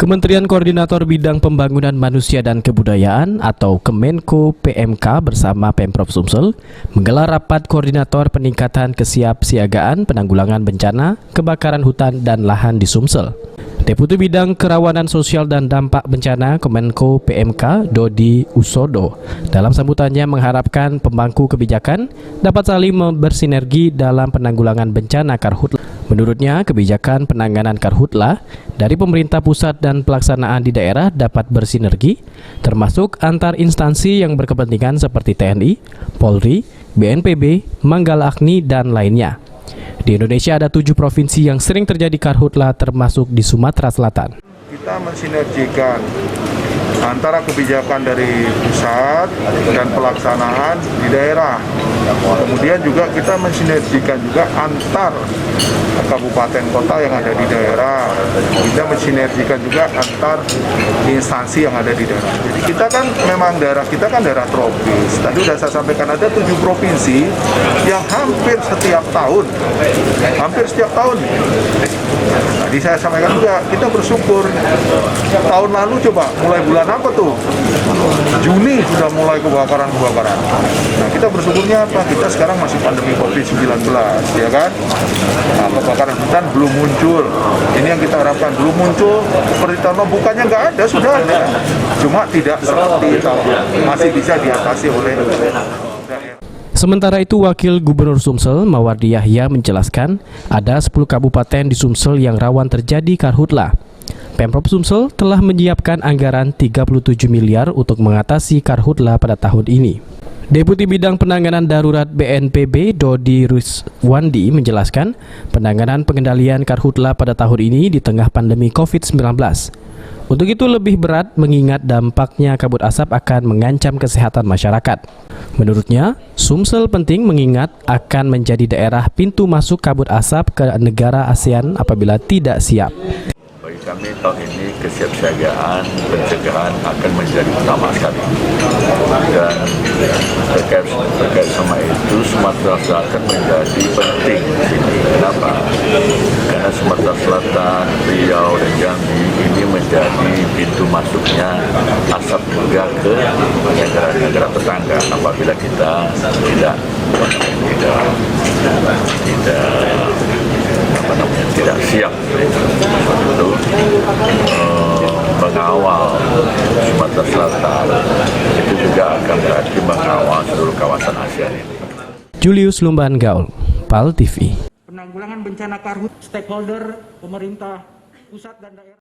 Kementerian Koordinator Bidang Pembangunan Manusia dan Kebudayaan atau Kemenko PMK bersama Pemprov Sumsel menggelar rapat koordinator peningkatan kesiapsiagaan penanggulangan bencana, kebakaran hutan dan lahan di Sumsel. Deputi Bidang Kerawanan Sosial dan Dampak Bencana Kemenko PMK Dodi Usodo dalam sambutannya mengharapkan pemangku kebijakan dapat saling bersinergi dalam penanggulangan bencana karhutla. Menurutnya, kebijakan penanganan karhutla dari pemerintah pusat dan pelaksanaan di daerah dapat bersinergi, termasuk antar instansi yang berkepentingan seperti TNI, Polri, BNPB, Manggala Agni, dan lainnya. Di Indonesia ada 7 provinsi yang sering terjadi karhutla termasuk di Sumatera Selatan. Kita mensinergikan antara kebijakan dari pusat dan pelaksanaan di daerah. Kemudian juga kita mensinergikan juga antar kabupaten kota yang ada di daerah. Kita mensinergikan juga antar instansi yang ada di daerah. Jadi kita kan memang daerah kita kan daerah tropis. Tadi sudah saya sampaikan ada 7 provinsi yang hampir setiap tahun. Tadi saya sampaikan juga kita bersyukur tahun lalu coba mulai bulan apa tuh? Juni sudah mulai kebakaran. Nah kita bersyukurnya apa? Kita sekarang masih pandemi COVID-19, ya kan? Nah, kebakaran hutan belum muncul. Ini yang kita harapkan belum muncul. Seperti tahun lalu bukannya nggak ada, sudah ada. Cuma tidak seperti itu. Masih bisa diatasi oleh. Sementara itu, Wakil Gubernur Sumsel, Mawardi Yahya menjelaskan ada 10 kabupaten di Sumsel yang rawan terjadi karhutla. Pemprov Sumsel telah menyiapkan anggaran 37 miliar untuk mengatasi karhutla pada tahun ini. Deputi Bidang Penanganan Darurat BNPB Dodi Ruswandi menjelaskan penanganan pengendalian karhutla pada tahun ini di tengah pandemi COVID-19. Untuk itu lebih berat mengingat dampaknya kabut asap akan mengancam kesehatan masyarakat. Menurutnya, Sumsel penting mengingat akan menjadi daerah pintu masuk kabut asap ke negara ASEAN apabila tidak siap. Bagi kami tahun ini kesiapsiagaan pencegahan akan menjadi utama sekali. Dan terkait sama itu Sumatera Selatan menjadi penting di sini. Kenapa? Karena Sumatera Selatan, Riau dan Jambi ini menjadi pintu masuknya asap juga ke negara-negara tetangga apabila kita tidak siap untuk mengawal Sumatera Selatan. Itu juga akan berarti mengawal seluruh kawasan ASEAN ini. Julius Lumban Gaul, PAL TV. Penanggulangan bencana karhutla, stakeholder, pemerintah pusat dan daerah.